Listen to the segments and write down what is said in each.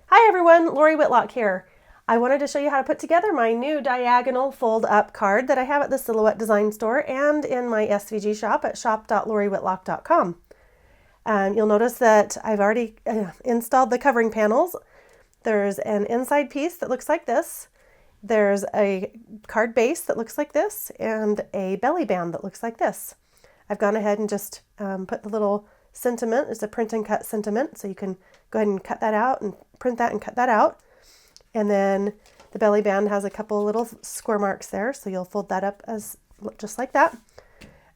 Hi everyone, Lori Whitlock here. I wanted to show you how to put together my new diagonal fold up card that I have at the Silhouette Design Store and in my SVG shop at shop.loriwhitlock.com. You'll notice that I've already installed the covering panels. There's an inside piece that looks like this. There's a card base that looks like this and a belly band that looks like this. I've gone ahead and just put the little sentiment. It's a print and cut sentiment, so you can go ahead and cut that out and print that and cut that out. And then the belly band has a couple little square marks there, so you'll fold that up as just like that.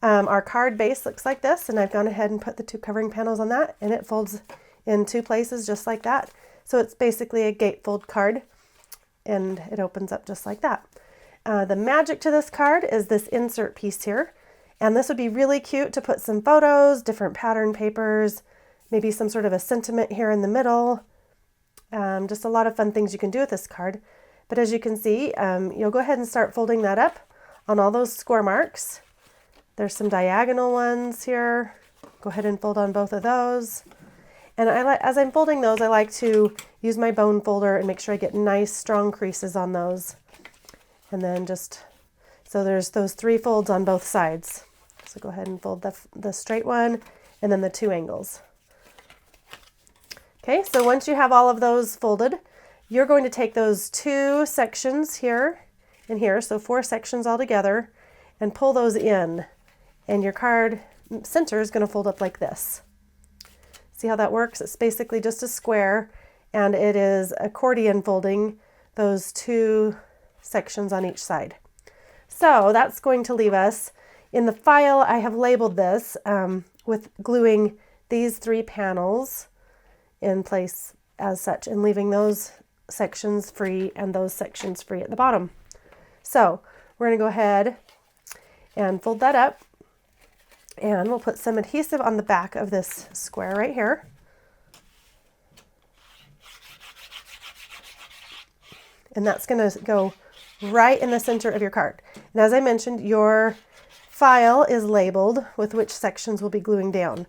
Our card base looks like this, and I've gone ahead and put the two covering panels on that, and it folds in two places just like that. So it's basically a gatefold card, and it opens up just like that. The magic to this card is this insert piece here, and this would be really cute to put some photos, different pattern papers, maybe some sort of a sentiment here in the middle. Just a lot of fun things you can do with this card. But as you can see, you'll go ahead and start folding that up on all those score marks. There's some diagonal ones here. Go ahead and fold on both of those. And as I'm folding those, I like to use my bone folder and make sure I get nice strong creases on those. And then so there's those 3 folds on both sides. So go ahead and fold the straight one and then the 2 angles. Okay, so once you have all of those folded, you're going to take those 2 sections here and here, so 4 sections all together, and pull those in. And your card center is going to fold up like this. See how that works? It's basically just a square, and it is accordion folding those 2 sections on each side. So that's going to leave us, in the file I have labeled this with gluing these 3 panels in place as such and leaving those sections free and those sections free at the bottom. So we're going to go ahead and fold that up, and we'll put some adhesive on the back of this square right here. And that's going to go right in the center of your card. And as I mentioned, your file is labeled with which sections will be gluing down.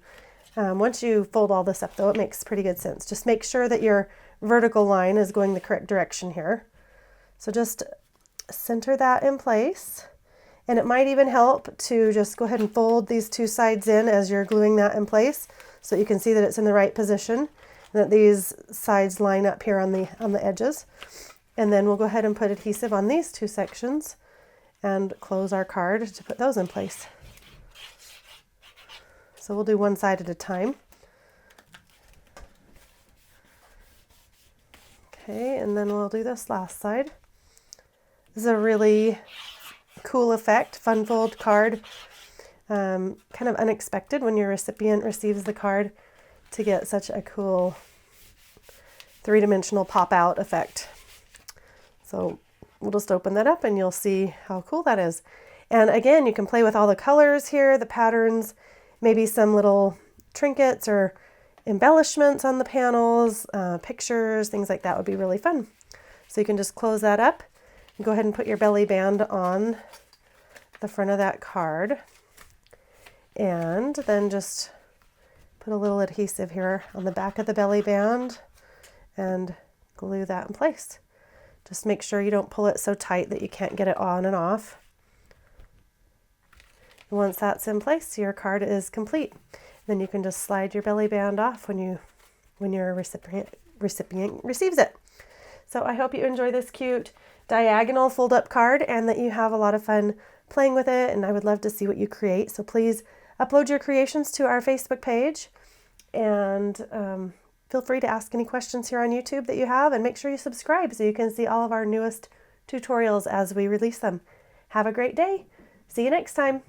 Once you fold all this up though, it makes pretty good sense. Just make sure that your vertical line is going the correct direction here. So just center that in place. And it might even help to just go ahead and fold these 2 sides in as you're gluing that in place, so you can see that it's in the right position and that these sides line up here on the edges. And then we'll go ahead and put adhesive on these 2 sections and close our card to put those in place. So we'll do one side at a time. Okay, and then we'll do this last side. This is a really cool effect, fun fold card. Kind of unexpected when your recipient receives the card to get such a cool 3-dimensional pop-out effect. So we'll just open that up and you'll see how cool that is. And again, you can play with all the colors here, the patterns, maybe some little trinkets or embellishments on the panels, pictures, things like that would be really fun. So you can just close that up and go ahead and put your belly band on the front of that card. And then just put a little adhesive here on the back of the belly band and glue that in place. Just make sure you don't pull it so tight that you can't get it on and off. And once that's in place, your card is complete. Then you can just slide your belly band off when your recipient receives it. So I hope you enjoy this cute diagonal fold up card and that you have a lot of fun playing with it, and I would love to see what you create. So please upload your creations to our Facebook page, and feel free to ask any questions here on YouTube that you have, and make sure you subscribe so you can see all of our newest tutorials as we release them. Have a great day. See you next time.